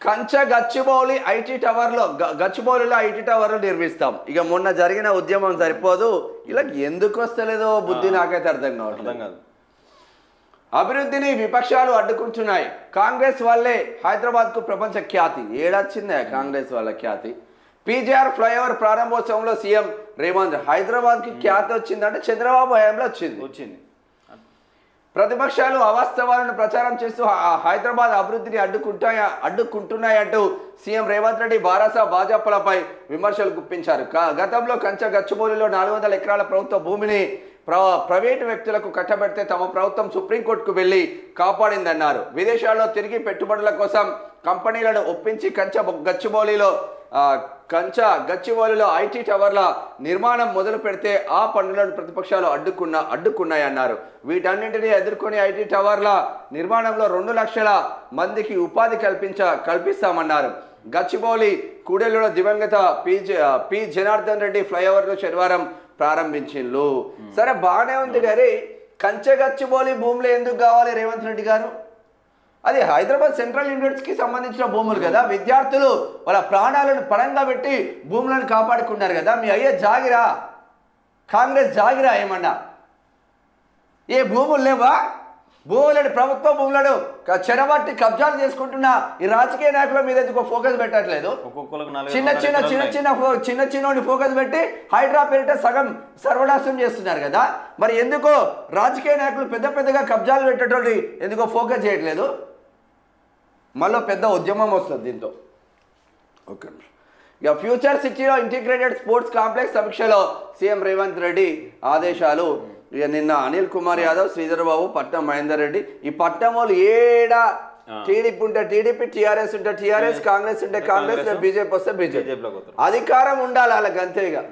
Kancha Gachibowli IT టవర్లో గచ్చిబౌలిలో IT టవర్లు నిర్మిస్తాం. ఇక మొన్న జరిగిన ఉద్యమం సరిపోదు, ఇలా ఎందుకు వస్తలేదో బుద్ధి నాకైతే అర్థం కావట్లేదు. అభివృద్ధిని విపక్షాలు అడ్డుకుంటున్నాయి. కాంగ్రెస్ వల్లే హైదరాబాద్కు ప్రపంచ ఖ్యాతి. ఏడొచ్చిందే కాంగ్రెస్ వాళ్ళ ఖ్యాతి. పీజీఆర్ ఫ్లైఓవర్ ప్రారంభోత్సవంలో సీఎం రేవంత్ హాయదరాబాద్కి ఖ్యాతి వచ్చిందంటే చంద్రబాబు హయాంలో వచ్చింది. ప్రతిపక్షాలు అవాస్తవాలను ప్రచారం చేస్తూ హైదరాబాద్ అభివృద్ధిని అడ్డుకుంటున్నాయంటూ సీఎం రేవంత్ రెడ్డి భాజపాలపై విమర్శలు గుప్పించారు. గతంలో కంచ గచ్చిబౌలిలో 400 ఎకరాల ప్రభుత్వ భూమిని ప్రైవేటు వ్యక్తులకు కట్టబెడితే తమ ప్రభుత్వం సుప్రీంకోర్టుకు వెళ్లి కాపాడిందన్నారు. విదేశాల్లో తిరిగి పెట్టుబడుల కోసం కంపెనీలను ఒప్పించి గచ్చిబౌలిలో ఐటీ టవర్ల నిర్మాణం మొదలు పెడితే ఆ పనులను ప్రతిపక్షాలు అడ్డుకున్నాయన్నారు. వీటన్నింటినీ ఎదుర్కొని ఐటీ టవర్ల నిర్మాణంలో 2 లక్షల మందికి ఉపాధి కల్పిస్తామన్నారు. గచ్చిబౌలి కూడలిలో దివంగత పి జనార్దన్ రెడ్డి ఫ్లైఓవర్ను శనివారం ప్రారంభించిండ్రు. సరే బాగానే ఉంది కానీ గచ్చిబౌలి భూములు ఎందుకు కావాలి రేవంత్ రెడ్డి గారు? అది హైదరాబాద్ సెంట్రల్ యూనివర్సిటీకి సంబంధించిన భూములు కదా. విద్యార్థులు వాళ్ళ ప్రాణాలను పణంగా పెట్టి భూములను కాపాడుకున్నారు కదా. మీ అయ్యే జాగిరా, కాంగ్రెస్ జాగిరా ఏమన్నా? ఏ భూములు లేవా? భూములను ప్రభుత్వ భూములను చెరబట్టి కబ్జాలు చేసుకుంటున్న ఈ రాజకీయ నాయకుల మీద ఎందుకో ఫోకస్ పెట్టట్లేదు. చిన్న ఫోకస్ పెట్టి హైడ్రా పేరిట సగం సర్వనాశనం చేస్తున్నారు కదా. మరి ఎందుకో రాజకీయ నాయకులు పెద్దగా కబ్జాలు పెట్టేటోటి ఎందుకో ఫోకస్ చేయట్లేదు. మళ్ళీ పెద్ద ఉద్యమం వస్తుంది దీంతో. ఓకే, ఇక ఫ్యూచర్ సిటీలో ఇంటిగ్రేటెడ్ స్పోర్ట్స్ కాంప్లెక్స్ సమీక్షలో సీఎం రేవంత్ రెడ్డి ఆదేశాలు. ఇక నిన్న అనిల్ కుమార్ యాదవ్, శ్రీధర్ బాబు, పట్నం మహేందర్ రెడ్డి, ఈ పట్నం వాళ్ళు ఏడా టీడీపీ ఉంటే టీడీపీ, టీఆర్ఎస్ ఉంటే టీఆర్ఎస్, కాంగ్రెస్ ఉంటే కాంగ్రెస్, బీజేపీ వస్తే బీజేపీ. అధికారం ఉండాలి వాళ్ళకి అంతేగా.